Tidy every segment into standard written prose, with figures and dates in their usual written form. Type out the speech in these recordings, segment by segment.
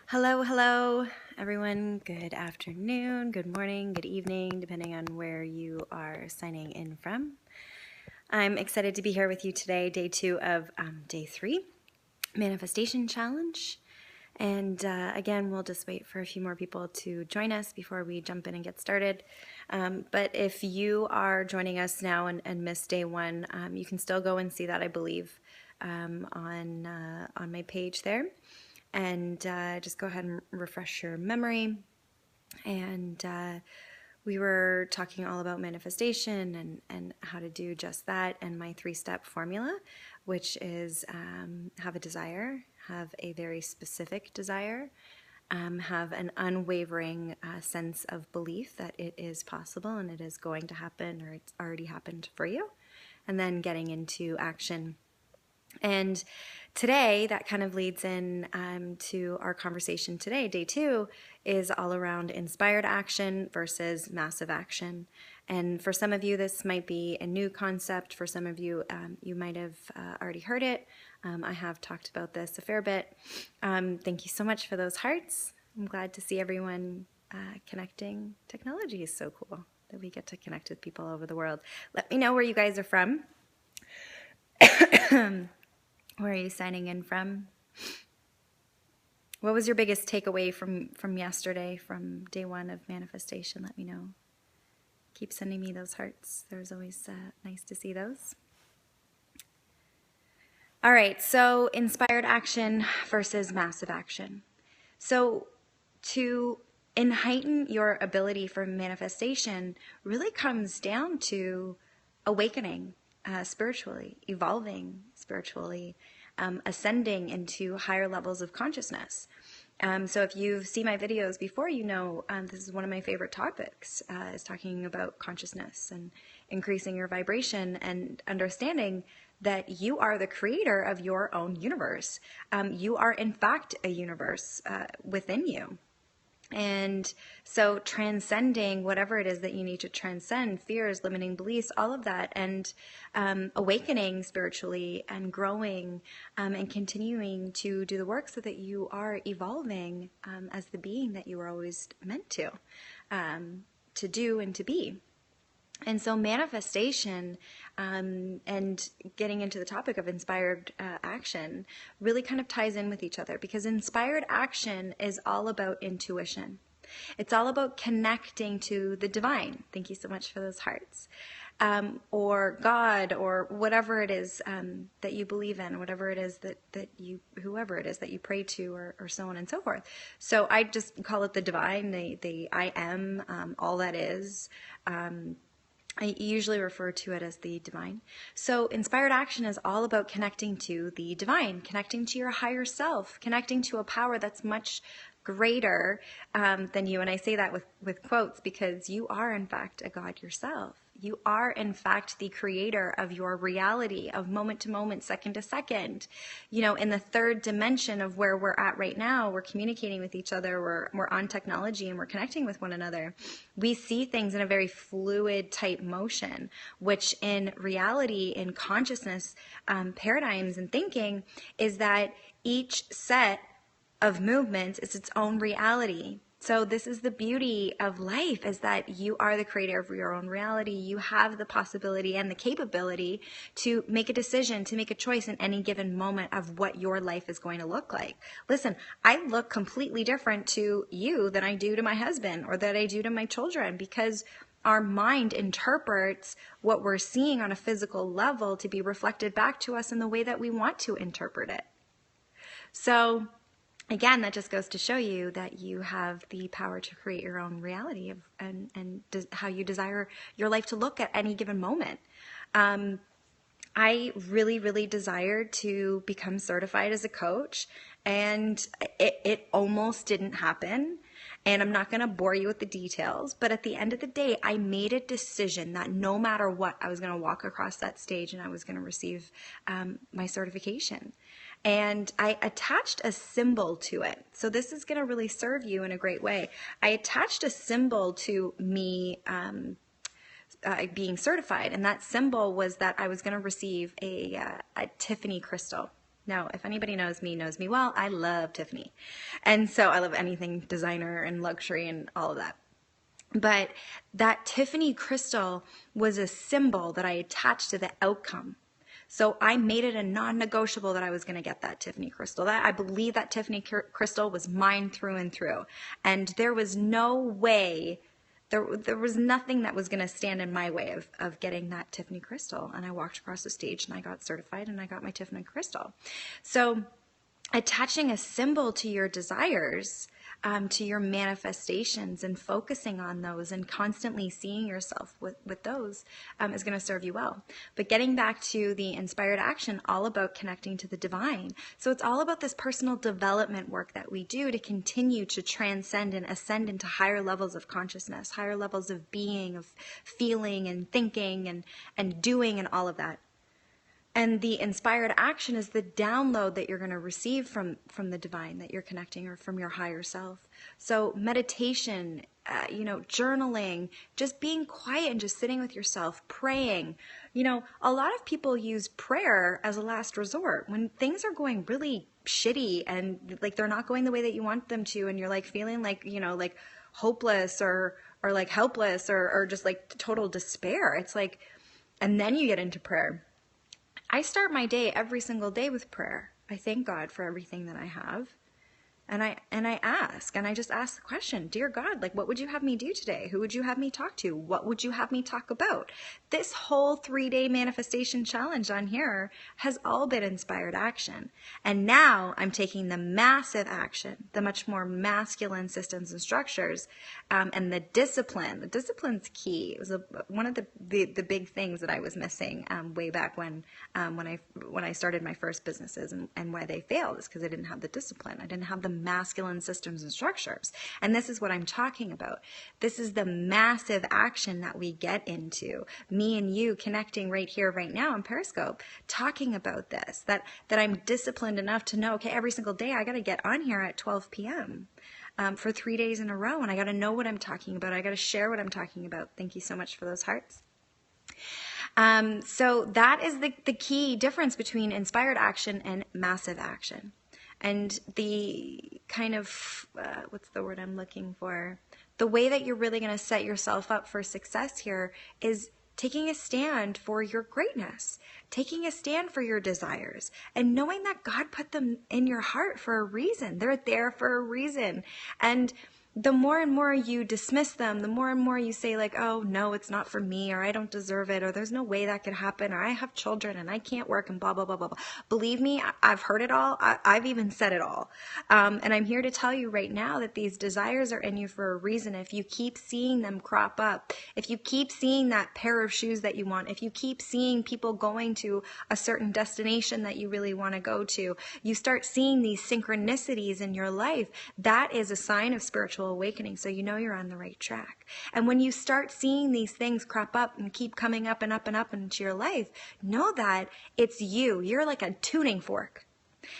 Hello, hello, everyone. Good afternoon, good morning, good evening, depending on where you are signing in from. I'm excited to be here with you today, day 2 of day 3 Manifestation Challenge. And again, we'll just wait for a few more people to join us before we jump in and get started. But if you are joining us now and missed day 1, you can still go and see that, I believe, on my page there. And just go ahead and refresh your memory. And we were talking all about manifestation and how to do just that, and my 3-step formula, which is have a desire, have a very specific desire, have an unwavering sense of belief that it is possible and it is going to happen, or it's already happened for you, and then getting into action. And today, that kind of leads in to our conversation today. Day 2 is all around inspired action versus massive action. And for some of you, this might be a new concept. For some of you, you might have already heard it. I have talked about this a fair bit. Thank you so much for those hearts. I'm glad to see everyone connecting. Technology is so cool that we get to connect with people all over the world. Let me know where you guys are from. Where are you signing in from? What was your biggest takeaway from yesterday, from day 1 of manifestation? Let me know. Keep sending me those hearts. There's always nice to see those. All right, so inspired action versus massive action. So to heighten your ability for manifestation really comes down to awakening spiritually, evolving spiritually, ascending into higher levels of consciousness. So if you've seen my videos before, you know this is one of my favorite topics, is talking about consciousness and increasing your vibration and understanding that you are the creator of your own universe. You are, in fact, a universe within you. And so transcending whatever it is that you need to transcend, fears, limiting beliefs, all of that, and awakening spiritually and growing and continuing to do the work so that you are evolving as the being that you were always meant to do and to be. And so manifestation and getting into the topic of inspired action really kind of ties in with each other, because inspired action is all about intuition. It's all about connecting to the divine. Thank you so much for those hearts. Or God, or whatever it is that you believe in, whatever it is that you, whoever it is that you pray to, or so on and so forth. So I just call it the divine, the I am, all that is. I usually refer to it as the divine. So inspired action is all about connecting to the divine, connecting to your higher self, connecting to a power that's much greater than you. And I say that with quotes, because you are, in fact, a God yourself. You are, in fact, the creator of your reality, of moment to moment, second to second. You know, in the third dimension of where we're at right now, we're communicating with each other, we're on technology, and we're connecting with one another. We see things in a very fluid type motion, which in reality, in consciousness paradigms and thinking, is that each set of movements is its own reality. So this is the beauty of life, is that you are the creator of your own reality. You have the possibility and the capability to make a decision, to make a choice in any given moment of what your life is going to look like. Listen, I look completely different to you than I do to my husband, or that I do to my children, because our mind interprets what we're seeing on a physical level to be reflected back to us in the way that we want to interpret it. So again, that just goes to show you that you have the power to create your own reality and how you desire your life to look at any given moment. I really, really desired to become certified as a coach, and it almost didn't happen. And I'm not going to bore you with the details, but at the end of the day, I made a decision that no matter what, I was going to walk across that stage and I was going to receive my certification. And I attached a symbol to it. So this is going to really serve you in a great way. I attached a symbol to me being certified, and that symbol was that I was going to receive a Tiffany crystal. Now, if anybody knows me well, I love Tiffany. And so I love anything designer and luxury and all of that. But that Tiffany crystal was a symbol that I attached to the outcome. So I made it a non-negotiable that I was going to get that Tiffany crystal. That I believe that Tiffany crystal was mine through and through. And there was no way, there was nothing that was going to stand in my way of getting that Tiffany crystal. And I walked across the stage and I got certified and I got my Tiffany crystal. So attaching a symbol to your desires, to your manifestations, and focusing on those and constantly seeing yourself with those is going to serve you well. But getting back to the inspired action, all about connecting to the divine. So it's all about this personal development work that we do to continue to transcend and ascend into higher levels of consciousness, higher levels of being, of feeling and thinking and doing and all of that. And the inspired action is the download that you're going to receive from the divine that you're connecting, or from your higher self. So meditation, journaling, just being quiet and just sitting with yourself, praying. A lot of people use prayer as a last resort when things are going really shitty and like they're not going the way that you want them to, and you're like feeling like, like hopeless or like helpless or just like total despair. It's like, and then you get into prayer. I start my day every single day with prayer. I thank God for everything that I have. And I just ask the question, dear God, like, what would you have me do today? Who would you have me talk to? What would you have me talk about? This whole 3-day manifestation challenge on here has all been inspired action. And now I'm taking the massive action, the much more masculine systems and structures, and the discipline. The discipline's key. It was one of the big things that I was missing way back when I started my first businesses, and why they failed is because I didn't have the discipline. I didn't have the masculine systems and structures. And this is what I'm talking about. This is the massive action that we get into. Me and you connecting right here, right now on Periscope, talking about this, that I'm disciplined enough to know, okay, every single day I got to get on here at 12 p.m. For 3 days in a row, and I got to know what I'm talking about. I got to share what I'm talking about. Thank you so much for those hearts. So that is the key difference between inspired action and massive action. And the kind of, what's the word I'm looking for? The way that you're really going to set yourself up for success here is taking a stand for your greatness, taking a stand for your desires, and knowing that God put them in your heart for a reason. They're there for a reason. And the more and more you dismiss them, the more and more you say like, oh no, it's not for me, or I don't deserve it, or there's no way that could happen, or I have children and I can't work, and blah, blah, blah, blah, blah. Believe me, I've heard it all. I've even said it all. And I'm here to tell you right now that these desires are in you for a reason. If you keep seeing them crop up, if you keep seeing that pair of shoes that you want, if you keep seeing people going to a certain destination that you really want to go to, you start seeing these synchronicities in your life, that is a sign of spiritual awakening. So you know you're on the right track. And when you start seeing these things crop up and keep coming up and up and up into your life, know that it's you. You're like a tuning fork.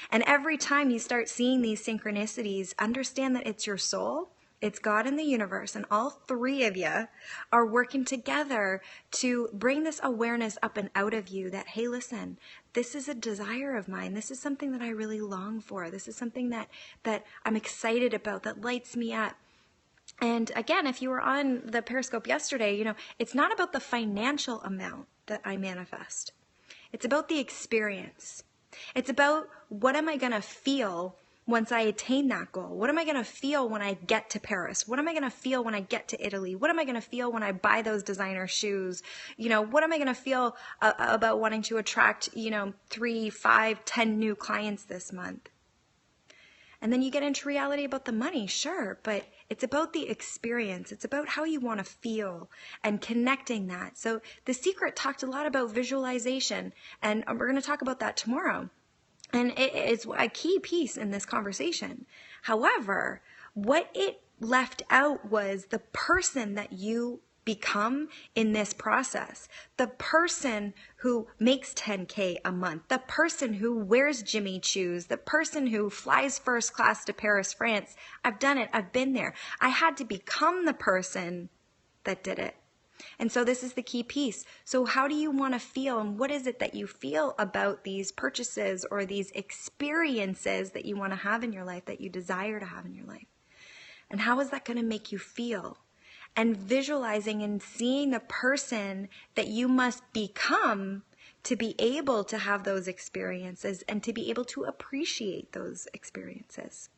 And every time you start seeing these synchronicities, understand that it's your soul, it's God and the universe, and all three of you are working together to bring this awareness up and out of you that, hey, listen, this is a desire of mine. This is something that I really long for. This is something that I'm excited about, that lights me up. And again, if you were on the Periscope yesterday, it's not about the financial amount that I manifest. It's about the experience. It's about, what am I going to feel once I attain that goal? What am I going to feel when I get to Paris? What am I going to feel when I get to Italy? What am I going to feel when I buy those designer shoes? What am I going to feel about wanting to attract, 3, 5, 10 new clients this month? And then you get into reality about the money, sure, but it's about the experience. It's about how you want to feel and connecting that. So The Secret talked a lot about visualization, and we're going to talk about that tomorrow. And it is a key piece in this conversation. However, what it left out was the person that you become in this process. The person who makes 10K a month, the person who wears Jimmy Choos, the person who flies first class to Paris, France. I've done it. I've been there. I had to become the person that did it. And so this is the key piece. So how do you want to feel, and what is it that you feel about these purchases or these experiences that you want to have in your life, that you desire to have in your life? And how is that going to make you feel? And visualizing and seeing the person that you must become to be able to have those experiences and to be able to appreciate those experiences.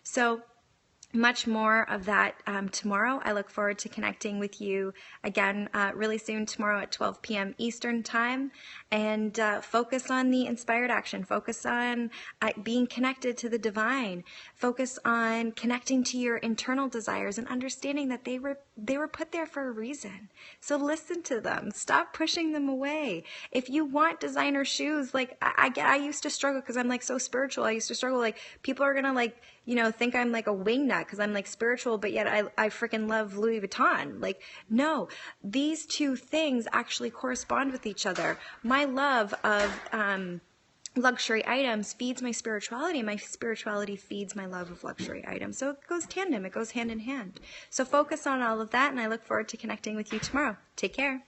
So much more of that tomorrow. I look forward to connecting with you again really soon tomorrow at 12 p.m. Eastern Time, and focus on the inspired action. Focus on being connected to the divine. Focus on connecting to your internal desires and understanding that they were put there for a reason. So listen to them. Stop pushing them away. If you want designer shoes, like I used to struggle because I'm like so spiritual. I used to struggle, like people are gonna like, you know, think I'm like a wingnut because I'm like spiritual, but yet I freaking love Louis Vuitton. Like, no, these two things actually correspond with each other. My love of luxury items feeds my spirituality. My spirituality feeds my love of luxury items. So it goes tandem. It goes hand in hand. So focus on all of that, and I look forward to connecting with you tomorrow. Take care.